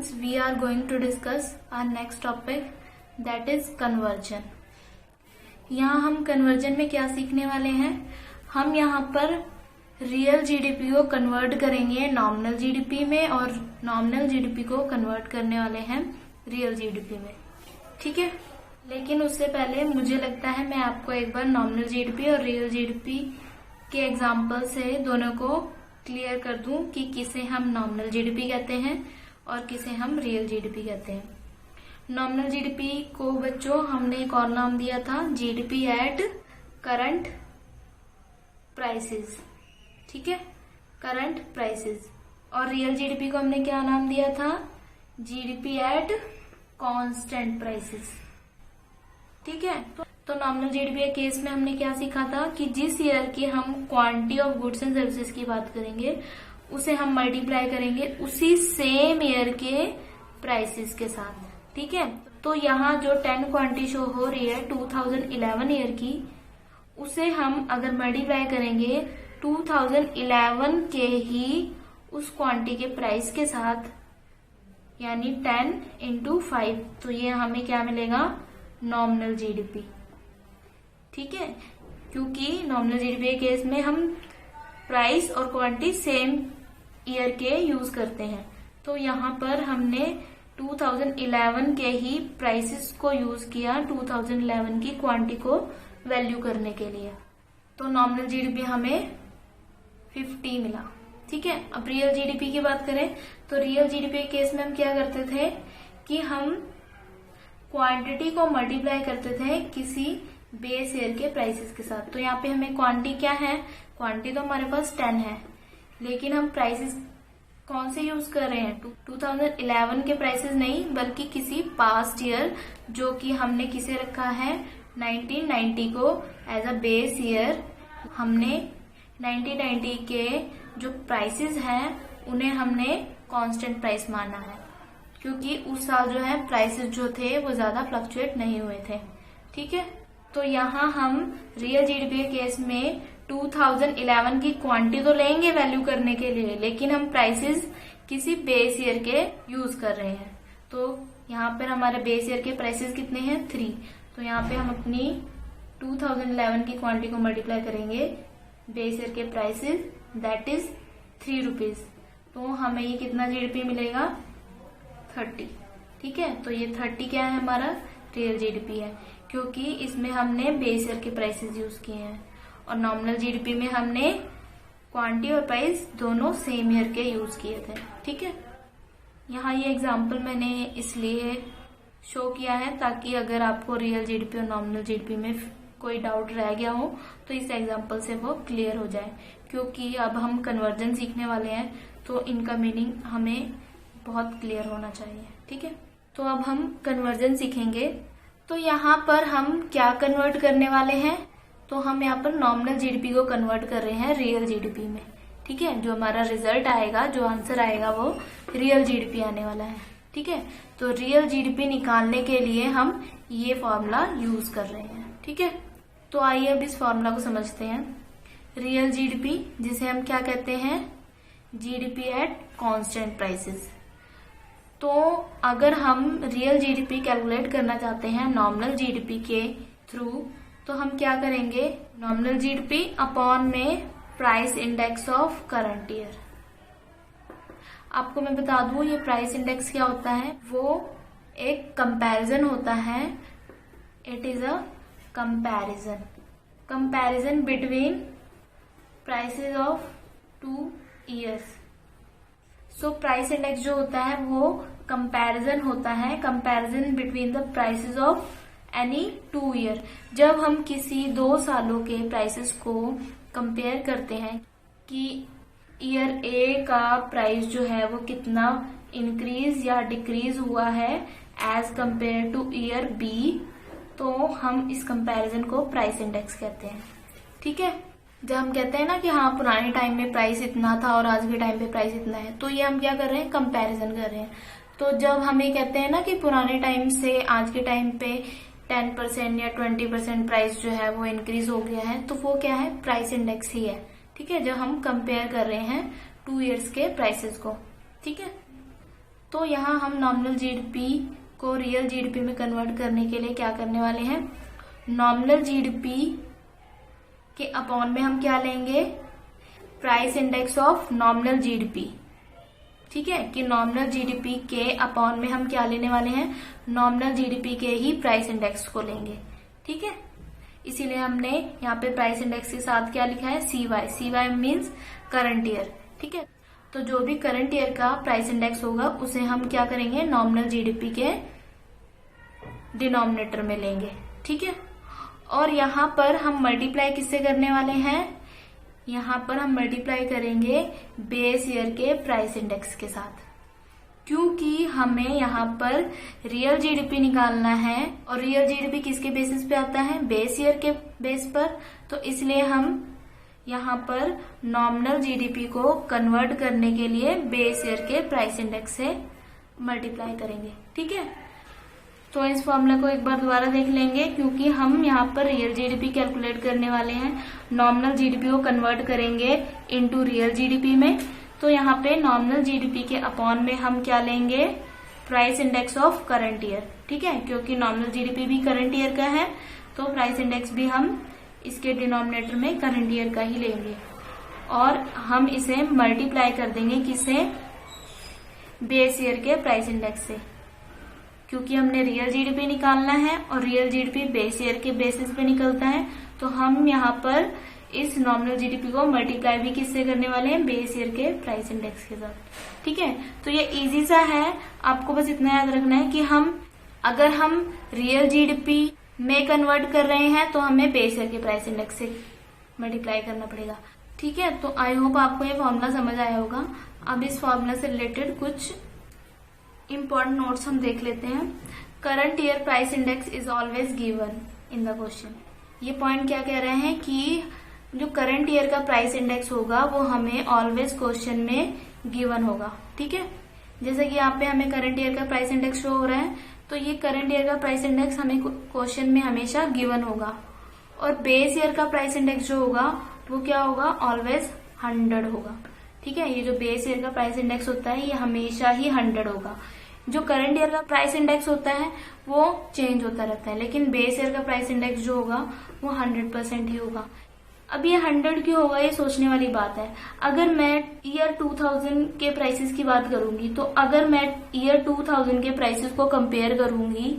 students, we are going to discuss our next topic, that is conversion. यहाँ हम conversion में क्या सीखने वाले हैं? हम यहाँ पर रियल जीडीपी को कन्वर्ट करेंगे नॉमिनल जीडीपी में और नॉमिनल जीडीपी को कन्वर्ट करने वाले हैं रियल जीडीपी में. ठीक है, लेकिन उससे पहले मुझे लगता है मैं आपको एक बार नॉमिनल जीडीपी और रियल जीडीपी के एग्जाम्पल से दोनों को क्लियर कर दूं कि किसे हम नॉमिनल जीडीपी कहते हैं और किसे हम रियल जीडीपी कहते हैं. नॉमिनल जीडीपी को बच्चों हमने एक और नाम दिया था, जीडीपी एट करंट प्राइसेस. ठीक है, करंट प्राइसेस. और रियल जीडीपी को हमने क्या नाम दिया था? GDP at constant prices. ठीक है, तो नॉमिनल जीडीपी के केस में हमने क्या सीखा था कि जिस ईयर की हम quantity of goods and services की बात करेंगे उसे हम मल्टीप्लाई करेंगे उसी सेम ईयर के प्राइसेस के साथ. ठीक है, तो यहाँ जो 10 क्वांटिटी शो हो रही है 2011 ईयर की, उसे हम अगर मल्टीप्लाई करेंगे 2011 के ही उस क्वांटिटी के प्राइस के साथ, यानी 10 into 5, तो ये हमें क्या मिलेगा? Nominal GDP. ठीक है, क्योंकि नॉमिनल जीडीपी के केस में हम प्राइस और क्वांटिटी सेम ईयर के यूज करते हैं. तो यहाँ पर हमने 2011 के ही प्राइसेस को यूज किया 2011 की क्वांटिटी को वैल्यू करने के लिए. तो नॉमिनल जीडीपी हमें 50 मिला. ठीक है, अब रियल जीडीपी की बात करें तो रियल जीडीपी के केस में हम क्या करते थे कि हम क्वांटिटी को मल्टीप्लाई करते थे किसी बेस ईयर के प्राइसेस के साथ. तो यहाँ पे हमें क्वांटिटी क्या है? क्वांटिटी तो हमारे पास 10 है, लेकिन हम प्राइसेस कौन से यूज कर रहे हैं? 2011 के प्राइसेस नहीं, बल्कि किसी पास्ट ईयर जो कि हमने किसे रखा है 1990 को एज अ बेस ईयर. हमने 1990 के जो प्राइसेस हैं उन्हें हमने कांस्टेंट प्राइस माना है, क्योंकि उस साल जो है प्राइसेस जो थे वो ज्यादा फ्लक्चुएट नहीं हुए थे. ठीक है, तो यहाँ हम रियल जीडीपी के केस में 2011 की क्वांटिटी तो लेंगे वैल्यू करने के लिए, लेकिन हम प्राइसेस किसी बेस ईयर के यूज कर रहे हैं. तो यहाँ पर हमारे बेस ईयर के प्राइसेस कितने हैं? 3. तो यहाँ पे हम अपनी 2011 की क्वांटिटी को मल्टीप्लाई करेंगे बेस ईयर के प्राइसेस, दैट इज 3 रुपीज. तो हमें ये कितना जीडीपी मिलेगा? 30. ठीक है, तो ये 30 क्या है? हमारा रियल जीडीपी है, क्योंकि इसमें हमने बेस ईयर के प्राइसेस यूज किए हैं. और नॉमिनल जीडीपी में हमने क्वांटिटी और प्राइस दोनों सेम ईयर के यूज किए थे. ठीक है, यहाँ ये एग्जांपल मैंने इसलिए शो किया है ताकि अगर आपको रियल जीडीपी और नॉमिनल जीडीपी में कोई डाउट रह गया हो तो इस एग्जांपल से वो क्लियर हो जाए. क्योंकि अब हम कन्वर्जन सीखने वाले हैं तो इनका मीनिंग हमें बहुत क्लियर होना चाहिए. ठीक है, तो अब हम कन्वर्जन सीखेंगे. तो यहाँ पर हम क्या कन्वर्ट करने वाले हैं? तो हम यहाँ पर नॉमिनल जीडीपी को कन्वर्ट कर रहे हैं रियल जीडीपी में. ठीक है, जो हमारा रिजल्ट आएगा, जो आंसर आएगा वो रियल जीडीपी आने वाला है. ठीक है, तो रियल जीडीपी निकालने के लिए हम ये फॉर्मूला यूज कर रहे हैं. ठीक है, तो आइए अब इस फॉर्मूला को समझते हैं. रियल जीडीपी, जिसे हम क्या कहते हैं? GDP at constant prices. तो अगर हम रियल जीडीपी कैलकुलेट करना चाहते हैं नॉमिनल जीडीपी के थ्रू, तो हम क्या करेंगे? नॉमिनल जीडीपी अपॉन में price index of current year. आपको मैं बता दूं ये प्राइस इंडेक्स क्या होता है? वो एक कंपैरिजन होता है. It is a comparison between prices of 2 years. So price index जो होता है वो कंपैरिजन होता है, comparison between the prices of any 2 year. जब हम किसी 2 सालों के प्राइसेस को कंपेयर करते हैं कि ईयर ए का प्राइस जो है वो कितना इंक्रीज या डिक्रीज हुआ है as compare to year B, तो हम इस कंपैरिजन को प्राइस इंडेक्स कहते हैं. ठीक है, जब हम कहते हैं ना कि हाँ पुराने टाइम में प्राइस इतना था और आज के टाइम पे प्राइस इतना है, तो ये हम क्या कर रहे हैं? कंपैरिजन कर रहे हैं. तो जब हम ये कहते हैं ना कि पुराने टाइम से आज के टाइम पे 10% या 20% प्राइस जो है वो इंक्रीज हो गया है, तो वो क्या है? प्राइस इंडेक्स ही है. ठीक है, जब हम कंपेयर कर रहे हैं 2 ईयर्स के प्राइसेस को. ठीक है, तो यहाँ हम नॉमिनल जीडीपी को रियल जीडीपी में कन्वर्ट करने के लिए क्या करने वाले हैं, नॉमिनल जीडीपी के अपॉन में हम क्या लेंगे, price index of nominal GDP. ठीक है, कि नॉमिनल जीडीपी के अपॉन में हम क्या लेने वाले हैं, नॉमिनल जीडीपी के ही प्राइस इंडेक्स को लेंगे। ठीक है, इसीलिए हमने यहाँ पे प्राइस इंडेक्स के साथ क्या लिखा है, CY। CY means current year. ठीक है, तो जो भी करंट ईयर का प्राइस इंडेक्स होगा उसे हम क्या करेंगे, नॉमिनल जीडीपी के डिनोमिनेटर में लेंगे। ठीक है, और यहाँ पर हम मल्टीप्लाई किससे करने वाले हैं, यहाँ पर हम मल्टीप्लाई करेंगे बेस ईयर के प्राइस इंडेक्स के साथ, क्योंकि हमें यहाँ पर रियल जीडीपी निकालना है और रियल जीडीपी किसके बेसिस पे आता है, बेस ईयर के बेस पर। तो इसलिए हम यहाँ पर नॉमिनल जीडीपी को कन्वर्ट करने के लिए बेस ईयर के प्राइस इंडेक्स से मल्टीप्लाई करेंगे। ठीक है, तो इस फॉर्मूला को एक बार दोबारा देख लेंगे, क्योंकि हम यहाँ पर रियल जीडीपी कैलकुलेट करने वाले हैं, नॉमिनल जीडीपी को कन्वर्ट करेंगे इनटू रियल जीडीपी में। तो यहाँ पे नॉमिनल जीडीपी के अपॉन में हम क्या लेंगे, price index of current year. ठीक है, क्योंकि नॉमिनल जीडीपी भी करंट ईयर का है, तो प्राइस इंडेक्स भी हम इसके डिनोमिनेटर में करंट ईयर का ही लेंगे और हम इसे मल्टीप्लाई कर देंगे किससे, बेस ईयर के प्राइस इंडेक्स से, क्योंकि हमने रियल जीडीपी निकालना है और रियल जीडीपी बेस ईयर के बेसिस पे निकलता है। तो हम यहाँ पर इस नॉमिनल जीडीपी को मल्टीप्लाई भी किससे करने वाले हैं, बेस ईयर के प्राइस इंडेक्स के साथ। ठीक है, तो ये इजी सा है, आपको बस इतना याद रखना है कि अगर हम रियल जीडीपी में कन्वर्ट कर रहे हैं तो हमें बेस ईयर के प्राइस इंडेक्स से मल्टीप्लाई करना पड़ेगा। ठीक है, तो आई होप आपको ये फॉर्मूला समझ आया होगा। अब इस फॉर्मूला से रिलेटेड कुछ इम्पोर्टेंट नोट्स हम देख लेते हैं। Current year price index is always given in the question. ये पॉइंट क्या कह रहे हैं कि जो करंट ईयर का प्राइस इंडेक्स होगा वो हमें ऑलवेज क्वेश्चन में गिवन होगा। ठीक है, जैसे कि यहाँ पे हमें करंट ईयर का प्राइस इंडेक्स शो हो रहा है, तो ये करंट ईयर का प्राइस इंडेक्स हमें क्वेश्चन में हमेशा गिवन होगा। और बेस ईयर का प्राइस इंडेक्स जो होगा वो क्या होगा, ऑलवेज 100 होगा। ठीक है, ये जो बेस ईयर का प्राइस इंडेक्स होता है ये हमेशा ही 100 होगा। जो करंट ईयर का प्राइस इंडेक्स होता है वो चेंज होता रहता है, लेकिन बेस ईयर का प्राइस इंडेक्स जो होगा वो 100% ही होगा। अब ये 100 क्यों होगा, ये सोचने वाली बात है। अगर मैं ईयर 2000 के प्राइसेस की बात करूंगी, तो अगर मैं ईयर 2000 के प्राइसेस को कंपेयर करूंगी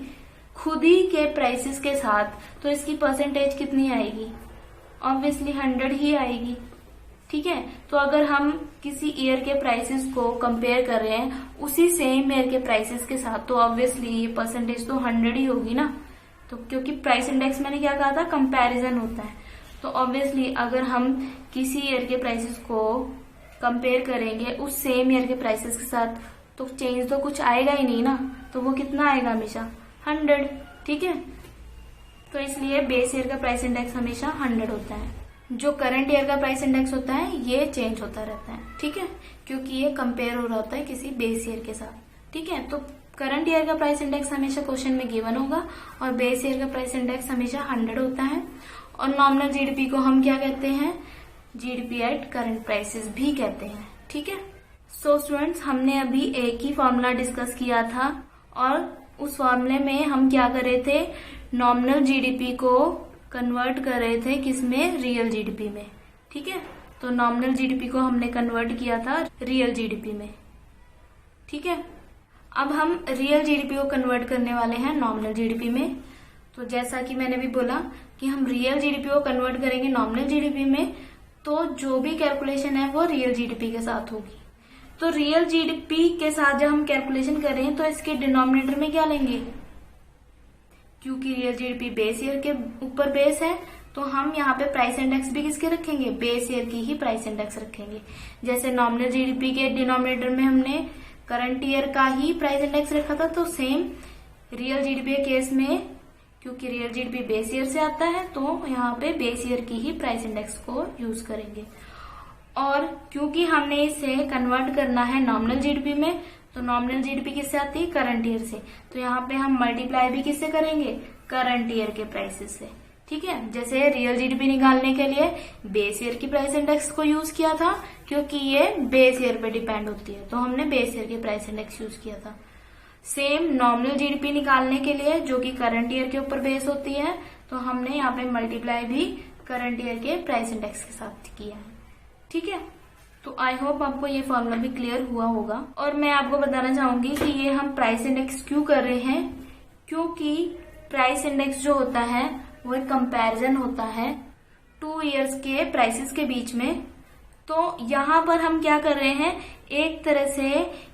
खुद ही के प्राइसेस के साथ, तो इसकी परसेंटेज कितनी आएगी, ऑब्वियसली 100 ही आएगी। ठीक है, तो अगर हम किसी ईयर के प्राइसेस को कंपेयर कर रहे हैं उसी सेम ईयर के प्राइसेस के साथ, तो ऑब्वियसली ये परसेंटेज तो 100 ही होगी ना। तो क्योंकि प्राइस इंडेक्स मैंने क्या कहा था, कंपैरिजन होता है, तो ऑब्वियसली अगर हम किसी ईयर के प्राइसेस को कंपेयर करेंगे उस सेम ईयर के प्राइसेस के साथ, तो चेंज तो कुछ आएगा ही नहीं ना, तो वो कितना आएगा, हमेशा 100। ठीक है, तो इसलिए बेस ईयर का प्राइस इंडेक्स हमेशा 100 होता है। जो करंट ईयर का प्राइस इंडेक्स होता है ये चेंज होता रहता है। ठीक है, क्योंकि ये कंपेयर हो रहा होता है किसी बेस ईयर के साथ। ठीक है, तो करंट ईयर का प्राइस इंडेक्स हमेशा क्वेश्चन में गिवन होगा और बेस ईयर का प्राइस इंडेक्स हमेशा 100 होता है। और नॉमिनल जीडीपी को हम क्या कहते हैं, जीडीपी एट करंट प्राइसेस भी कहते हैं। ठीक है, सो स्टूडेंट्स, हमने अभी एक ही फॉर्मूला डिस्कस किया था और उस फॉर्मूले में हम क्या कर रहे थे, नॉमिनल जीडीपी को कन्वर्ट कर रहे थे किसमें, रियल जीडीपी में। ठीक है, तो नॉमिनल जीडीपी को हमने कन्वर्ट किया था रियल जीडीपी में। ठीक है, अब हम रियल जीडीपी को कन्वर्ट करने वाले हैं नॉमिनल जीडीपी में। तो जैसा कि मैंने भी बोला कि हम रियल जीडीपी को कन्वर्ट करेंगे नॉमिनल जीडीपी में, तो जो भी कैलकुलेशन है वो रियल जीडीपी के साथ होगी। तो रियल जीडीपी के साथ जब हम कैलकुलेशन करें तो इसके डिनोमिनेटर में क्या लेंगे, क्योंकि रियल जीडीपी बेस ईयर के ऊपर बेस है, तो हम यहाँ पे प्राइस इंडेक्स भी किसके रखेंगे, बेस ईयर की ही प्राइस इंडेक्स रखेंगे। जैसे नॉमिनल जीडीपी के डिनोमिनेटर में हमने करंट ईयर का ही प्राइस इंडेक्स रखा था, तो सेम रियल जीडीपी के केस में क्योंकि रियल जीडीपी बेस ईयर से आता है, तो यहाँ पे बेस ईयर की ही प्राइस इंडेक्स को यूज करेंगे। और क्योंकि हमने इसे कन्वर्ट करना है नॉमिनल जीडीपी में, तो नॉमिनल जीडीपी किससे आती है, करंट ईयर से, तो यहाँ पे हम मल्टीप्लाई भी किससे करेंगे, करंट ईयर के प्राइसेस से। ठीक है। जैसे रियल जीडीपी निकालने के लिए बेस ईयर की प्राइस इंडेक्स को यूज किया था, क्योंकि ये बेस ईयर पे डिपेंड होती है, तो हमने बेस ईयर की प्राइस इंडेक्स यूज किया था। सेम नॉमिनल जीडीपी निकालने के लिए, जो कि करंट ईयर के ऊपर बेस होती है, तो हमने यहाँ पे मल्टीप्लाई भी करंट ईयर के प्राइस इंडेक्स के साथ किया है। ठीक है, तो आई होप आपको ये फॉर्मूला भी क्लियर हुआ होगा। और मैं आपको बताना चाहूंगी कि ये हम प्राइस इंडेक्स क्यों कर रहे हैं, क्योंकि प्राइस इंडेक्स जो होता है वो एक कंपैरिजन होता है 2 ईयर्स के प्राइसेस के बीच में। तो यहाँ पर हम क्या कर रहे हैं, एक तरह से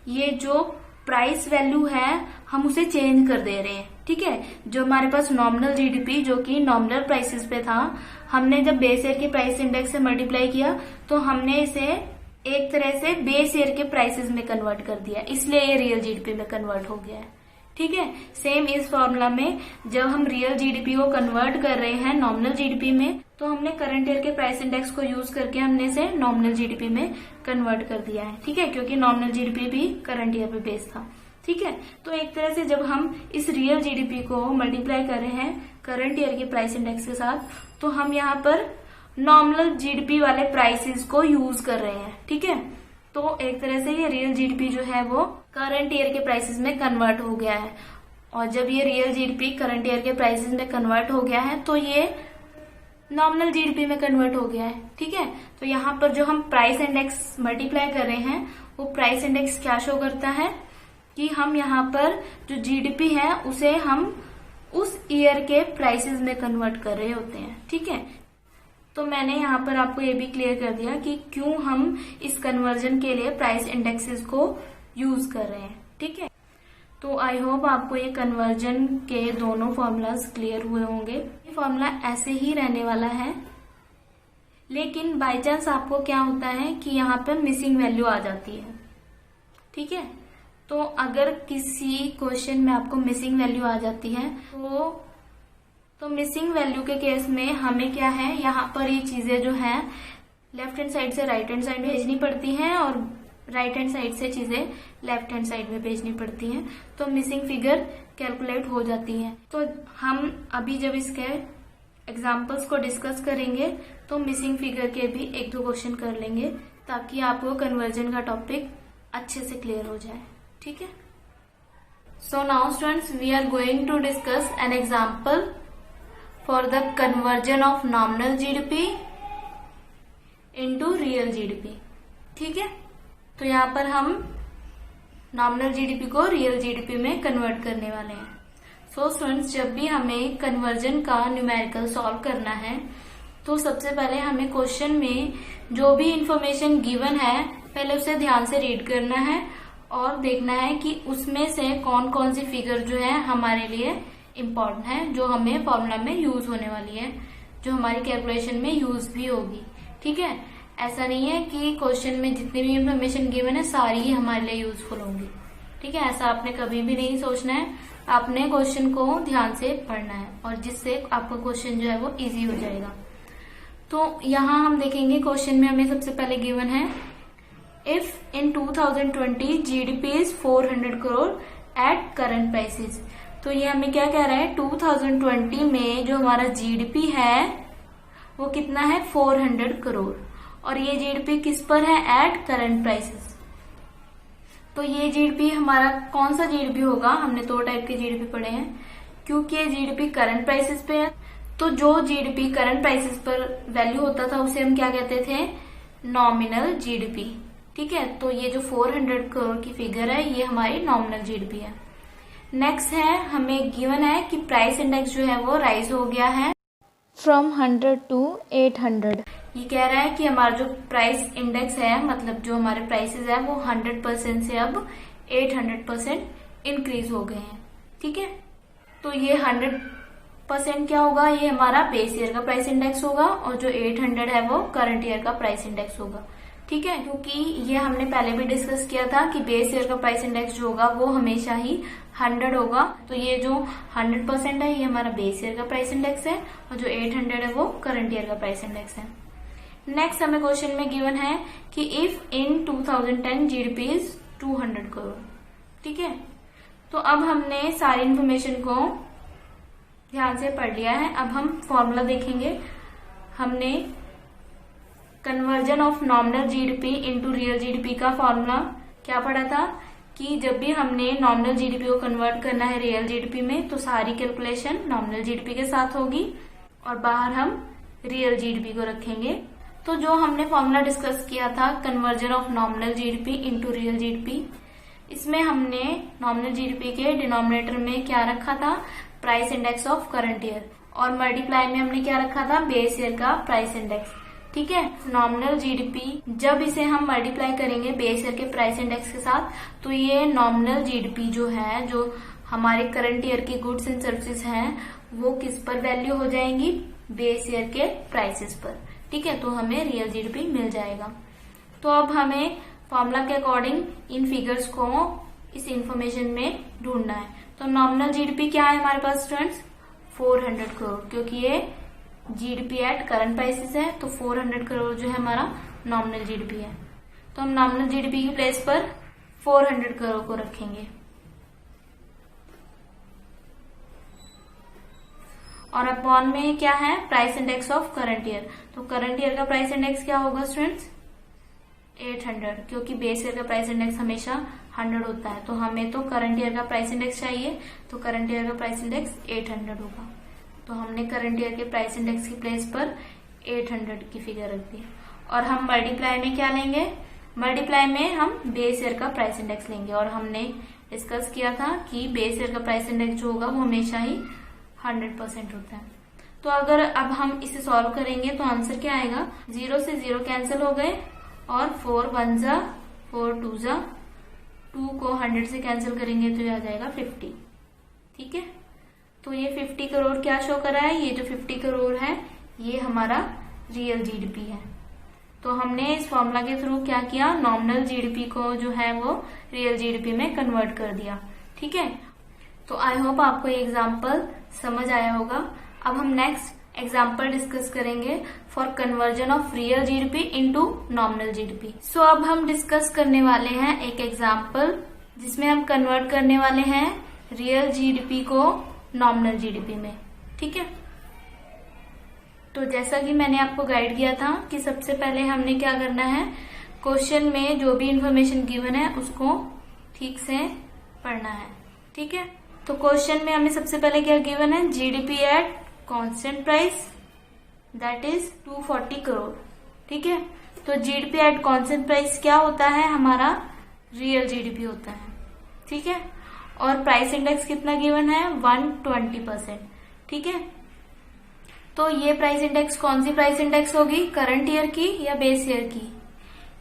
ये जो प्राइस वैल्यू है हम उसे चेंज कर दे रहे हैं। ठीक है, जो हमारे पास नॉमिनल जीडीपी जो कि नॉमिनल प्राइसेस पे था, हमने जब बेस ईयर के प्राइस इंडेक्स से मल्टीप्लाई किया तो हमने इसे एक तरह से बेस ईयर के प्राइसेस में कन्वर्ट कर दिया, इसलिए ये रियल जीडीपी में कन्वर्ट हो गया है। ठीक है, सेम इस फॉर्मूला में जब हम रियल जीडीपी को कन्वर्ट कर रहे हैं नॉमिनल जीडीपी में, तो हमने करंट ईयर के प्राइस इंडेक्स को यूज करके हमने इसे नॉमिनल जीडीपी में कन्वर्ट कर दिया है। ठीक है, क्योंकि नॉमिनल जीडीपी भी करंट ईयर पे बेस था। ठीक है, तो एक तरह से जब हम इस रियल जीडीपी को मल्टीप्लाई कर रहे हैं करंट ईयर के प्राइस इंडेक्स के साथ, तो हम यहाँ पर नॉमिनल जीडीपी वाले प्राइसेस को यूज कर रहे हैं। ठीक है, तो एक तरह से ये रियल जीडीपी जो है वो करंट ईयर के प्राइसेस में कन्वर्ट हो गया है। और जब ये रियल जीडीपी करंट ईयर के प्राइसेस में कन्वर्ट हो गया है तो ये नॉमिनल जीडीपी में कन्वर्ट हो गया है। ठीक है, तो यहाँ पर जो हम प्राइस इंडेक्स मल्टीप्लाई कर रहे हैं वो प्राइस इंडेक्स क्या शो करता है कि हम यहाँ पर जो जीडीपी है उसे हम उस ईयर के प्राइसेस में कन्वर्ट कर रहे होते हैं। ठीक है, तो मैंने यहाँ पर आपको ये भी क्लियर कर दिया कि क्यों हम इस कन्वर्जन के लिए प्राइस इंडेक्सेस को यूज कर रहे हैं। ठीक है, तो आई होप आपको ये कन्वर्जन के दोनों फॉर्मूलाज क्लियर हुए होंगे। ये फॉर्मूला ऐसे ही रहने वाला है, लेकिन बाय चांस आपको क्या होता है कि यहाँ पर मिसिंग वैल्यू आ जाती है। ठीक है, तो अगर किसी क्वेश्चन में आपको मिसिंग वैल्यू आ जाती है तो मिसिंग वैल्यू के केस में हमें क्या है, यहाँ पर ये चीजें जो है लेफ्ट हैंड साइड से राइट हैंड साइड में भेजनी पड़ती हैं और राइट हैंड साइड से चीजें लेफ्ट हैंड साइड में भेजनी पड़ती हैं, तो मिसिंग फिगर कैलकुलेट हो जाती है। तो हम अभी जब इसके एग्जाम्पल्स को डिस्कस करेंगे तो मिसिंग फिगर के भी 1-2 क्वेश्चन कर लेंगे, ताकि आपको कन्वर्जन का टॉपिक अच्छे से क्लियर हो जाए। ठीक है, so now students we are going to discuss an example for the conversion of nominal GDP into real GDP। ठीक है, तो यहाँ पर हम nominal GDP को real GDP में कन्वर्ट करने वाले हैं। सो स्टूडेंट्स, जब भी हमें कन्वर्जन का न्यूमेरिकल सॉल्व करना है तो सबसे पहले हमें क्वेश्चन में जो भी इंफॉर्मेशन गिवन है पहले उसे ध्यान से रीड करना है और देखना है कि उसमें से कौन कौन सी फिगर जो है हमारे लिए इम्पोर्टेंट है, जो हमें फॉर्मूला में यूज होने वाली है, जो हमारी कैलकुलेशन में यूज भी होगी। ठीक है, ऐसा नहीं है कि क्वेश्चन में जितनी भी इंफॉर्मेशन गिवन है सारी ही हमारे लिए यूजफुल होंगी। ठीक है, ऐसा आपने कभी भी नहीं सोचना है, आपने क्वेश्चन को ध्यान से पढ़ना है और जिससे आपका क्वेश्चन जो है वो इजी हो जाएगा। तो यहाँ हम देखेंगे क्वेश्चन में हमें सबसे पहले गिवन है if in 2020 GDP is 400 crore at current prices. तो ये हमें क्या कह रहा है, 2020 में जो हमारा जीडीपी है वो कितना है, 400 करोड़, और ये जीडीपी किस पर है, एट करंट प्राइसेस। तो ये जीडीपी हमारा कौन सा जीडीपी होगा, हमने 2 टाइप के जीडीपी पढ़े हैं, क्योंकि ये जीडीपी करंट प्राइसेस पे है। तो जो जीडीपी करंट प्राइसेस पर वैल्यू होता था उसे हम क्या कहते थे, नॉमिनल जीडीपी। ठीक है, तो ये जो 400 करोड़ की फिगर है ये हमारी नॉमिनल जीडीपी है। नेक्स्ट है, हमें गिवन है कि प्राइस इंडेक्स जो है वो राइज हो गया है फ्रॉम 100 to 800। ये कह रहा है कि हमारा जो प्राइस इंडेक्स है, मतलब जो हमारे प्राइसेस है वो 100% से अब 800% इंक्रीज हो गए हैं। ठीक है, तो ये 100% क्या होगा, ये हमारा बेस ईयर का प्राइस इंडेक्स होगा और जो 800 है वो करंट ईयर का प्राइस इंडेक्स होगा। ठीक है, क्योंकि ये हमने पहले भी डिस्कस किया था कि बेस ईयर का प्राइस इंडेक्स जो होगा वो हमेशा ही 100 होगा। तो ये जो 100% है ये हमारा बेस ईयर का प्राइस इंडेक्स है और जो 800 है वो करंट ईयर का प्राइस इंडेक्स है। नेक्स्ट हमें क्वेश्चन में गिवन है कि if in 2010 GDP is 200 crore. ठीक है, तो अब हमने सारी इंफॉर्मेशन को ध्यान से पढ़ लिया है। अब हम फॉर्मूला देखेंगे। हमने conversion of nominal GDP into real GDP का फॉर्मूला क्या पढ़ा था कि जब भी हमने नॉमिनल जीडीपी को कन्वर्ट करना है रियल जीडीपी में तो सारी कैलकुलेशन नॉमिनल जीडीपी के साथ होगी और बाहर हम रियल जीडीपी को रखेंगे। तो जो हमने फॉर्मूला डिस्कस किया था conversion of nominal GDP into real GDP, इसमें हमने नॉमिनल जीडीपी के डिनोमिनेटर में क्या रखा था, price index of current year, और मल्टीप्लाई में हमने क्या रखा था, बेस ईयर का प्राइस इंडेक्स। ठीक है, नॉमिनल जीडीपी जब इसे हम मल्टीप्लाई करेंगे बेस ईयर के प्राइस इंडेक्स के साथ तो ये नॉमिनल जीडीपी जो है, जो हमारे करंट ईयर की गुड्स एंड सर्विसेज हैं, वो किस पर वैल्यू हो जाएंगी, बेस ईयर के प्राइसेस पर। ठीक है, तो हमें रियल जीडीपी मिल जाएगा। तो अब हमें फॉर्मूला के अकॉर्डिंग इन फिगर्स को इस इंफॉर्मेशन में ढूंढना है। तो नॉमिनल जीडीपी क्या है हमारे पास स्टूडेंट्स, 400 करोड़, क्योंकि ये जीडीपी एट करंट प्राइसेस है तो 400 करोड़ जो है हमारा नॉमिनल जीडीपी है। तो हम नॉमिनल जीडीपी की प्लेस पर 400 करोड़ को रखेंगे। और अपॉन में क्या है, price index of current year. तो करंट ईयर का प्राइस इंडेक्स क्या होगा स्टूडेंट्स, 800, क्योंकि बेस ईयर का प्राइस इंडेक्स हमेशा 100 होता है। तो हमें तो करंट ईयर का प्राइस इंडेक्स चाहिए, तो करंट ईयर का प्राइस इंडेक्स 800 होगा। तो हमने करंट ईयर के प्राइस इंडेक्स की प्लेस पर 800 की फिगर रख दी। और हम मल्टीप्लाई में क्या लेंगे, मल्टीप्लाई में हम बेस ईयर का प्राइस इंडेक्स लेंगे। और हमने डिस्कस किया था कि बेस ईयर का प्राइस इंडेक्स जो होगा वो हमेशा ही 100% होता है। तो अगर अब हम इसे सॉल्व करेंगे तो आंसर क्या आएगा, 0 से 0 कैंसिल हो गए और 4 1 जा 4 2 जा 2 को 100 से कैंसिल करेंगे तो ये आ जाएगा 50। ठीक है, तो ये 50 करोड़ क्या शो कर रहा है, ये जो 50 करोड़ है ये हमारा रियल जीडीपी है। तो हमने इस फॉर्मूला के थ्रू क्या किया, नॉमिनल जीडीपी को जो है वो रियल जीडीपी में कन्वर्ट कर दिया। ठीक है, तो आई होप आपको ये एग्जाम्पल समझ आया होगा। अब हम नेक्स्ट एग्जाम्पल डिस्कस करेंगे for conversion of real GDP into nominal GDP. So अब हम डिस्कस करने वाले हैं एक एग्जाम्पल जिसमें हम कन्वर्ट करने वाले हैं रियल जीडीपी को नॉमिनल जीडीपी में। ठीक है, तो जैसा कि मैंने आपको गाइड किया था कि सबसे पहले हमने क्या करना है, क्वेश्चन में जो भी इंफॉर्मेशन गिवन है उसको ठीक से पढ़ना है। ठीक है, तो क्वेश्चन में हमें सबसे पहले क्या गिवन है, GDP at constant price that is 240 crore. ठीक है, तो जीडीपी एट कांस्टेंट प्राइस क्या होता है, हमारा रियल जीडीपी होता है। ठीक है, और प्राइस इंडेक्स कितना गिवन है, 120%। ठीक है, तो ये प्राइस इंडेक्स कौन सी प्राइस इंडेक्स होगी, करंट ईयर की या बेस ईयर की,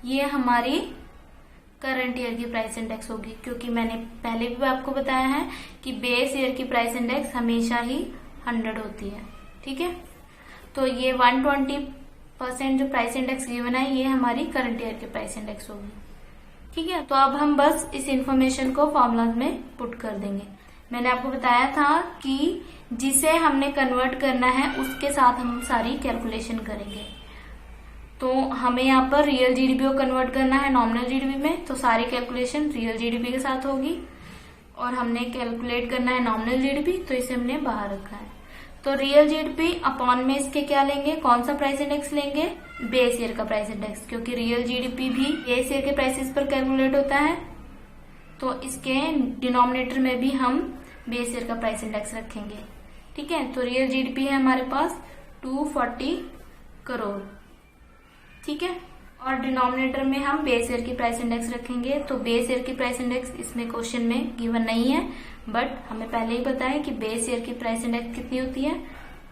ये हमारी करंट ईयर की प्राइस इंडेक्स होगी, क्योंकि मैंने पहले भी आपको बताया है कि बेस ईयर की प्राइस इंडेक्स हमेशा ही 100 होती है। ठीक है, तो ये 120% जो प्राइस इंडेक्स गिवन है ये हमारी करंट ईयर की प्राइस इंडेक्स होगी। ठीक है, तो अब हम बस इस इंफॉर्मेशन को फॉर्मूलाज में पुट कर देंगे। मैंने आपको बताया था कि जिसे हमने कन्वर्ट करना है उसके साथ हम सारी कैलकुलेशन करेंगे। तो हमें यहाँ पर रियल जीडीपी को कन्वर्ट करना है नॉमिनल जीडीपी में, तो सारी कैलकुलेशन रियल जीडीपी के साथ होगी। और हमने कैलकुलेट करना है नॉमिनल जीडीपी, तो इसे हमने बाहर रखा है। तो रियल जीडीपी अपॉन में इसके क्या लेंगे, कौन सा प्राइस इंडेक्स लेंगे, बेस ईयर का प्राइस इंडेक्स, क्योंकि रियल जीडीपी भी बेस ईयर के प्राइसेस पर कैलकुलेट होता है। तो इसके डिनोमिनेटर में भी हम बेस ईयर का प्राइस इंडेक्स रखेंगे। ठीक है, तो रियल जीडीपी है हमारे पास 240 करोड़। ठीक है, और डिनोमिनेटर में हम बेस ईयर की प्राइस इंडेक्स रखेंगे। तो बेस ईयर की प्राइस इंडेक्स इसमें क्वेश्चन में गिवन नहीं है, बट हमें पहले ही पता है कि बेस ईयर की प्राइस इंडेक्स कितनी होती है,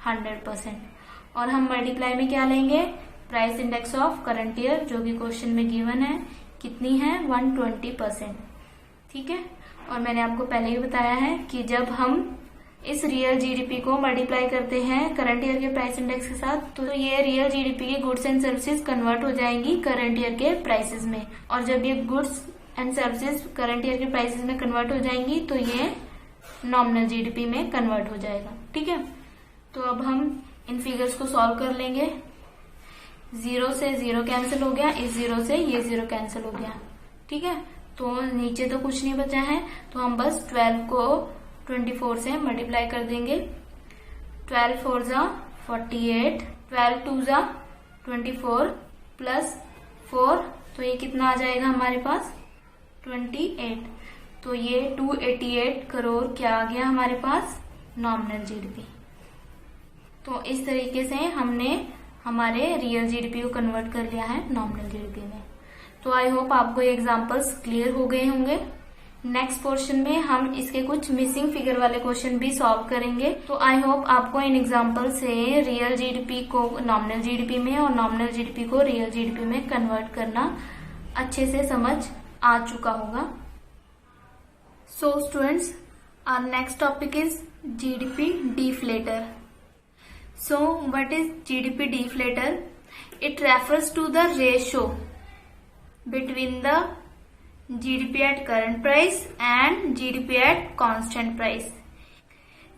100%। और हम मल्टीप्लाई में क्या लेंगे, price index of current year, जो कि क्वेश्चन में गिवन है, कितनी है, 120%। ठीक है, और मैंने आपको पहले ही बताया है कि जब हम इस रियल जीडीपी को मल्टीप्लाई करते हैं करंट ईयर के प्राइस इंडेक्स के साथ, तो ये रियल जीडीपी की गुड्स एंड सर्विसेज कन्वर्ट हो जाएंगी करंट ईयर के प्राइसेस में। और जब ये goods and services current year के प्राइसेस में कन्वर्ट हो जाएंगी तो ये नॉमिनल जीडीपी में कन्वर्ट हो जाएगा। ठीक है, तो अब हम इन फिगर्स को सॉल्व कर लेंगे। 0 से 0 कैंसिल हो गया, इस 0 से ये 0 कैंसिल हो गया। ठीक है, तो नीचे तो कुछ नहीं बचा है, तो हम बस 12 को 24 से मल्टीप्लाई कर देंगे। 12 4 जा 48, 12 2 जा 24 प्लस 4, तो ये कितना आ जाएगा हमारे पास 28। तो ये 288 करोड़ क्या आ गया हमारे पास नॉमिनल जीडीपी। तो इस तरीके से हमने हमारे रियल जीडीपी को कन्वर्ट कर लिया है नॉमिनल जीडीपी में। तो आई होप आपको ये एग्जांपल्स क्लियर हो गए होंगे। नेक्स्ट पोर्शन में हम इसके कुछ मिसिंग फिगर वाले क्वेश्चन भी सॉल्व करेंगे। तो आई होप आपको इन एग्जांपल से रियल जीडीपी को नॉमिनल जीडीपी में और नॉमिनल जीडीपी को रियल जीडीपी में कन्वर्ट करना अच्छे से समझ आ चुका होगा। So students, our next topic is GDP deflator. So what is GDP deflator? It refers to the ratio between the GDP at current price and GDP at constant price.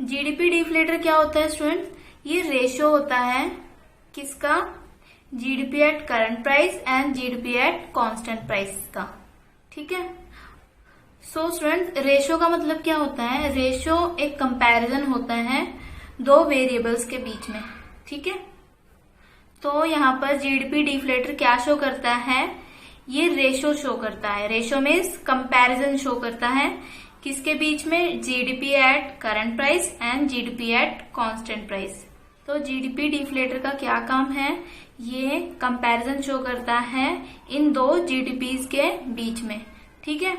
GDP deflator क्या होता है student? ये ratio होता है किसका? GDP at current price and GDP at constant price का, ठीक है। सो स्टूडेंट, रेशियो का मतलब क्या होता है? रेशियो एक कंपैरिजन होता है दो वेरिएबल्स के बीच में, ठीक है। तो यहाँ पर जीडीपी डिफ्लेटर क्या शो करता है? ये रेशियो शो करता है। रेशियो मीन्स कंपैरिजन शो करता है किसके बीच में? GDP at current price and GDP at constant price. तो जीडीपी डिफ्लेटर का क्या काम है? ये कंपैरिजन शो करता है इन दो जीडीपीज के बीच में, ठीक है।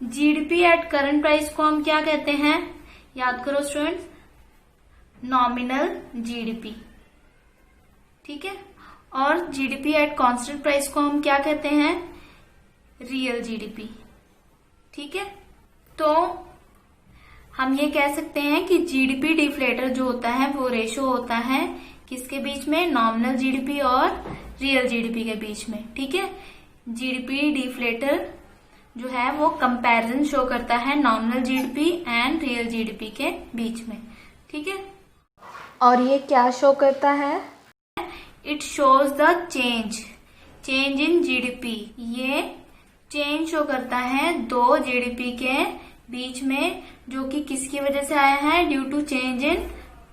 जीडीपी एट करंट प्राइस को हम क्या कहते हैं? याद करो स्टूडेंट्स, नॉमिनल जीडीपी, ठीक है। और जीडीपी एट कांस्टेंट प्राइस को हम क्या कहते हैं? रियल जीडीपी, ठीक है। तो हम ये कह सकते हैं कि जीडीपी डिफ्लेटर जो होता है वो रेशियो होता है किसके बीच में? नॉमिनल जीडीपी और रियल जीडीपी के बीच में, ठीक है। जीडीपी डिफ्लेटर जो है वो कंपैरिजन शो करता है nominal GDP and real GDP के बीच में, ठीक है। और ये क्या शो करता है? It shows the change in GDP. ये चेंज शो करता है दो जीडीपी के बीच में, जो कि किसकी वजह से आया है? Due to change in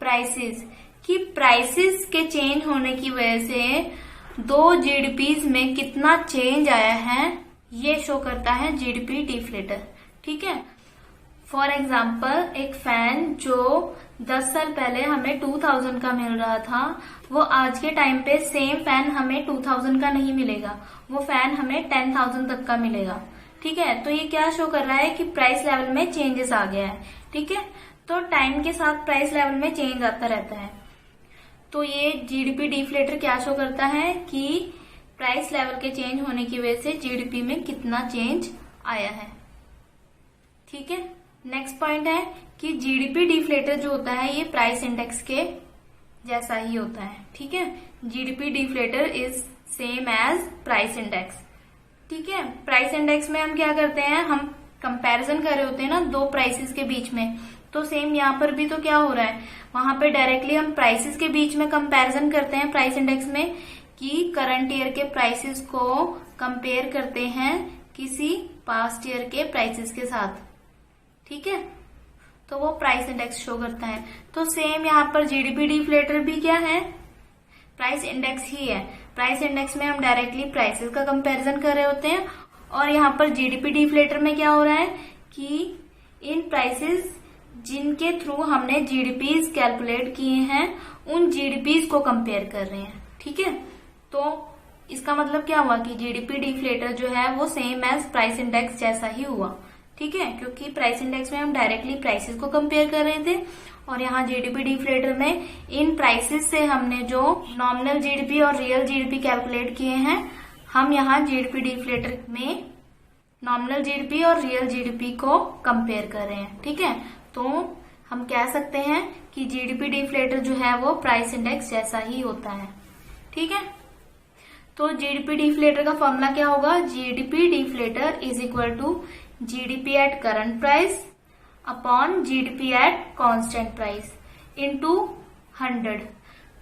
prices. कि प्राइसेस के चेंज होने की वजह से दो जीडीपीज में कितना चेंज आया है, ये शो करता है जीडीपी डिफ्लेटर, ठीक है। फॉर एग्जाम्पल, एक फैन जो 10 साल पहले हमें 2000 का मिल रहा था, वो आज के टाइम पे सेम फैन हमें 2000 का नहीं मिलेगा, वो फैन हमें 10,000 तक का मिलेगा, ठीक है। तो ये क्या शो कर रहा है कि प्राइस लेवल में चेंजेस आ गया है, ठीक है। तो टाइम के साथ प्राइस लेवल में चेंज आता रहता है। तो ये जीडीपी डिफ्लेटर क्या शो करता है कि प्राइस लेवल के चेंज होने की वजह से जीडीपी में कितना चेंज आया है, ठीक है। नेक्स्ट पॉइंट है कि जीडीपी डिफ्लेटर जो होता है ये प्राइस इंडेक्स के जैसा ही होता है, ठीक है। GDP deflator is same as price index, ठीक है। प्राइस इंडेक्स में हम क्या करते हैं? हम कंपैरिजन कर रहे होते हैं ना दो प्राइसेस के बीच में। तो सेम यहाँ पर भी तो क्या हो रहा है? वहां पे डायरेक्टली हम प्राइसेस के बीच में कंपैरिजन करते हैं प्राइस इंडेक्स में, कि करंट ईयर के प्राइसेस को कंपेयर करते हैं किसी पास्ट ईयर के प्राइसेस के साथ, ठीक है। तो वो प्राइस इंडेक्स शो करता है। तो सेम यहाँ पर जीडीपी डिफ्लेटर भी क्या है? प्राइस इंडेक्स ही है। प्राइस इंडेक्स में हम डायरेक्टली प्राइसेस का कंपैरिजन कर रहे होते हैं, और यहाँ पर जीडीपी डिफ्लेटर में क्या हो रहा है कि इन प्राइसेस जिनके थ्रू हमने जीडीपीज कैलकुलेट किए हैं उन जीडीपीज को कंपेयर कर रहे हैं, ठीक है। तो इसका मतलब क्या हुआ कि जीडीपी डिफ्लेटर जो है वो सेम एज प्राइस इंडेक्स जैसा ही हुआ, ठीक है। क्योंकि प्राइस इंडेक्स में हम डायरेक्टली प्राइसेस को कंपेयर कर रहे थे, और यहाँ जीडीपी डिफ्लेटर में इन प्राइसेस से हमने जो नॉमिनल जीडीपी और रियल जीडीपी कैलकुलेट किए हैं, हम यहाँ जीडीपी डिफ्लेटर में नॉमिनल जीडीपी और रियल जीडीपी को कंपेयर कर रहे हैं, ठीक है। तो हम कह सकते हैं कि जीडीपी डिफ्लेटर जो है वो प्राइस इंडेक्स जैसा ही होता है, ठीक है। तो जीडीपी डिफ्लेटर का फॉर्मूला क्या होगा? GDP deflator is equal to GDP at current price upon GDP at constant price into 100।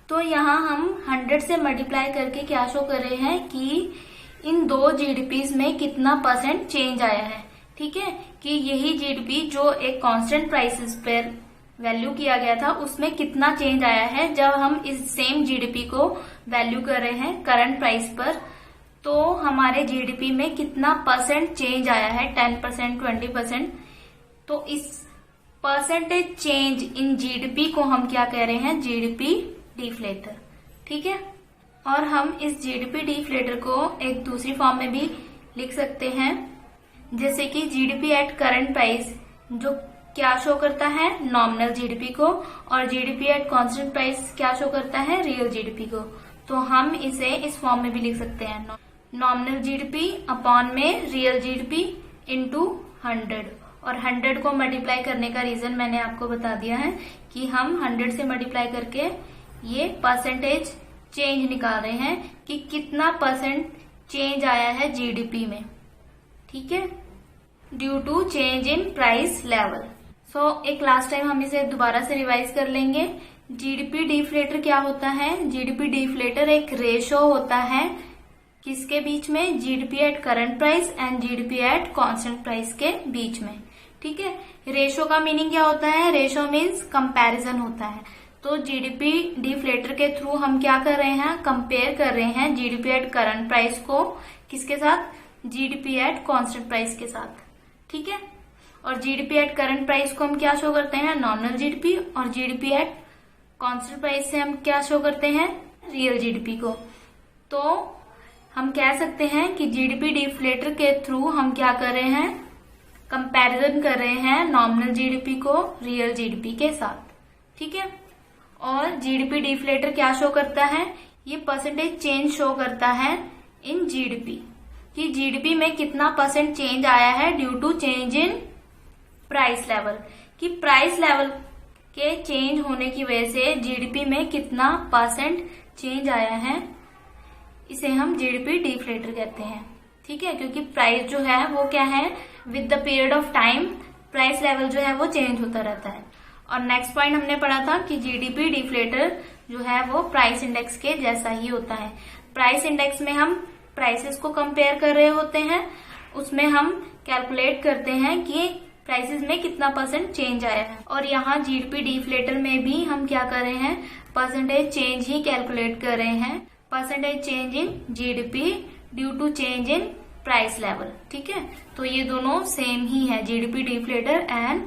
तो यहाँ हम 100 से मल्टीप्लाई करके क्या शो कर रहे हैं कि इन दो जीडीपीज में कितना % चेंज आया है, ठीक है। कि यही जीडीपी जो एक कांस्टेंट प्राइसेस पर वैल्यू किया गया था उसमें कितना चेंज आया है जब हम इस सेम जीडीपी को वैल्यू कर रहे हैं करंट प्राइस पर, तो हमारे जीडीपी में कितना परसेंट चेंज आया है, 10%, 20%। तो इस परसेंटेज चेंज इन जीडीपी को हम क्या कह रहे हैं, जीडीपी डिफ्लेटर। ठीक है, और हम इस जीडीपी डिफ्लेटर को एक दूसरी फॉर्म में भी लिख सकते हैं, जैसे कि जीडीपी एट करंट प्राइस, जो क्या शो करता है, नॉमिनल जीडीपी को, और जीडीपी एट कांस्टेंट प्राइस क्या शो करता है, रियल जीडीपी को। तो हम इसे इस फॉर्म में भी लिख सकते हैं, नॉमिनल जीडीपी अपॉन में रियल जीडीपी इंटू 100। और 100 को मल्टीप्लाई करने का रीजन मैंने आपको बता दिया है कि हम 100 से मल्टीप्लाई करके ये परसेंटेज चेंज निकाल रहे हैं कि कितना परसेंट चेंज आया है जीडीपी में। ठीक है, due to change in price level. So एक लास्ट टाइम हम इसे दोबारा से रिवाइज कर लेंगे। जीडीपी डिफ्लेटर क्या होता है, जीडीपी डिफ्लेटर एक रेशो होता है किसके बीच में, GDP at current price and GDP at constant price के बीच में। ठीक है, रेशो का मीनिंग क्या होता है, रेशो मीन्स कंपैरिजन होता है। तो जीडीपी डिफ्लेटर के थ्रू हम क्या कर रहे हैं, कंपेयर कर रहे हैं जीडीपी एट करंट प्राइस को किसके साथ, जीडीपी एट कांस्टेंट प्राइस के साथ। ठीक है, और जीडीपी एट करंट प्राइस को हम क्या शो करते हैं, नॉमिनल जीडीपी, और जीडीपी एट कांस्टेंट प्राइस से हम क्या शो करते हैं, रियल जीडीपी को। तो हम कह सकते हैं कि जीडीपी डिफ्लेटर के थ्रू हम क्या कर रहे हैं, कंपैरिजन कर रहे हैं नॉमिनल जीडीपी को रियल जीडीपी के साथ। ठीक है, और जीडीपी डिफ्लेटर क्या शो करता है, ये परसेंटेज चेंज शो करता है इन जीडीपी, कि जीडीपी में कितना परसेंट चेंज आया है due to change in price level, कि प्राइस लेवल के चेंज होने की वजह से जीडीपी में कितना परसेंट चेंज आया है, इसे हम जीडीपी डिफ्लेटर कहते हैं। ठीक है, क्योंकि प्राइस जो है वो क्या है, with the period of time price level जो है वो चेंज होता रहता है। और नेक्स्ट पॉइंट हमने पढ़ा था कि जीडीपी डिफ्लेटर जो है वो प्राइस इंडेक्स के जैसा ही होता है। प्राइस इंडेक्स में हम प्राइसेस को कंपेयर कर रहे होते हैं, उसमें हम कैलकुलेट करते हैं कि प्राइसेस में कितना परसेंट चेंज आया है। और यहाँ जीडीपी डिफ्लेटर में भी हम क्या कर रहे हैं, परसेंटेज चेंज ही कैलकुलेट कर रहे हैं, percentage change in GDP due to change in price level. ठीक है, तो ये दोनों सेम ही है, GDP deflator and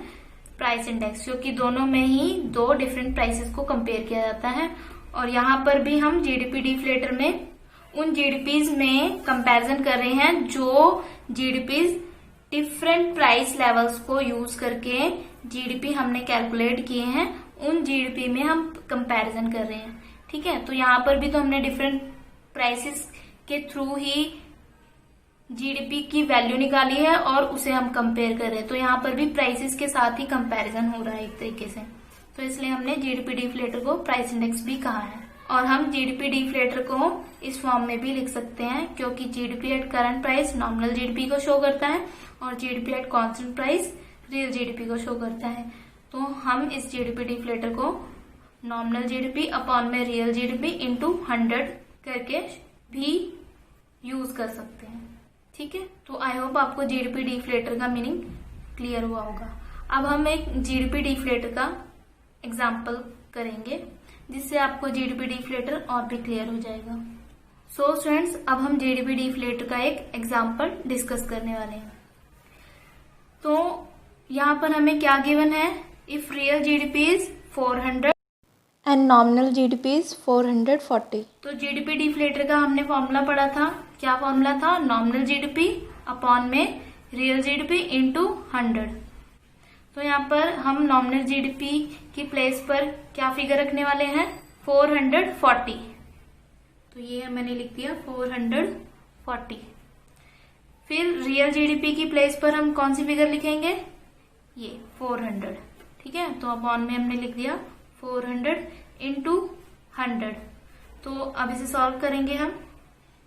price index, क्योंकि दोनों में ही दो डिफरेंट प्राइसेस को कंपेयर किया जाता है। और यहाँ पर भी हम जीडीपी डिफ्लेटर में उन जीडीपीज में कंपैरिजन कर रहे हैं जो जीडीपीज डिफरेंट प्राइस लेवल्स को यूज करके जीडीपी हमने कैलकुलेट किए हैं, उन जीडीपी में हम कंपैरिजन कर रहे हैं। ठीक है, तो यहाँ पर भी तो हमने डिफरेंट प्राइसेस के थ्रू ही जीडीपी की वैल्यू निकाली है और उसे हम कंपेयर कर रहे हैं, तो यहाँ पर भी प्राइसेस के साथ ही कंपैरिजन हो रहा है एक तरीके से। तो इसलिए हमने जीडीपी डिफ्लेटर को प्राइस इंडेक्स भी कहा है। और हम जीडीपी डिफ्लेटर को इस फॉर्म में भी लिख सकते हैं, क्योंकि GDP at current price nominal GDP को शो करता है और GDP at constant price real GDP को शो करता है। तो हम इस जीडीपी डिफ्लेटर को नॉमिनल जीडीपी अपॉन में रियल जीडीपी इंटू 100 करके भी यूज कर सकते हैं। ठीक है, तो आई होप आपको जीडीपी डिफ्लेटर का मीनिंग क्लियर हुआ होगा। अब हम एक जीडीपी डिफ्लेटर का एग्जाम्पल करेंगे, जिससे आपको जीडीपी डिफ्लेटर और भी क्लियर हो जाएगा। सो स्टूडेंट्स, अब हम जीडीपी डिफ्लेटर का एक एग्जाम्पल डिस्कस करने वाले हैं। तो यहाँ पर हमें क्या गिवन है, if real GDP is 400 and nominal GDP is 440। तो जीडीपी डिफ्लेटर का हमने फॉर्मूला पढ़ा था, क्या फॉर्मूला था, नॉमिनल जीडीपी अपॉन में रियल जीडीपी इंटू 100। तो यहाँ पर हम नॉमिनल जीडीपी की प्लेस पर क्या फिगर रखने वाले हैं, 440। तो ये मैंने लिख दिया 440। फिर रियल जीडीपी की प्लेस पर हम कौन सी फिगर लिखेंगे, ये 400। ठीक है, तो अपॉन में हमने लिख दिया 400 इंटू 100। तो अब इसे सॉल्व करेंगे हम।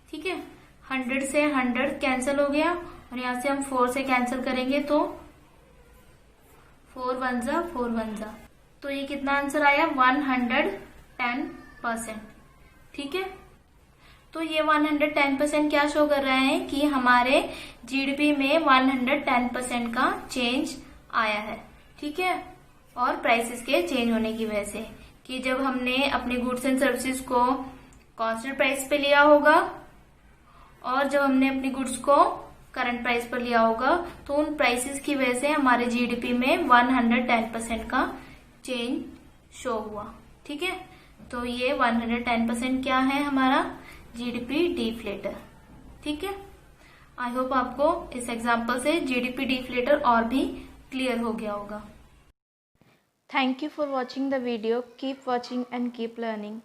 ठीक है, 100 से 100 कैंसिल हो गया और यहाँ से हम 4 से कैंसिल करेंगे तो 4 1 जा 4 1 जा, तो ये कितना आंसर आया, 110%। ठीक है, तो ये 110% क्या शो कर रहा है कि हमारे जीडीपी में 110% का चेंज आया है। ठीक है, और प्राइसेस के चेंज होने की वजह से, कि जब हमने अपने गुड्स एंड सर्विसेज को कांस्टेंट प्राइस पे लिया होगा और जब हमने अपनी गुड्स को करंट प्राइस पर लिया होगा, तो उन प्राइसेस की वजह से हमारे जीडीपी में 110% का चेंज शो हुआ। ठीक है, तो ये 110% क्या है? हमारा जीडीपी डिफ्लेटर। ठीक है, आई होप आपको इस एग्जांपल से जीडीपी डिफ्लेटर और भी क्लियर हो गया होगा। Thank you for watching the video. Keep watching and keep learning.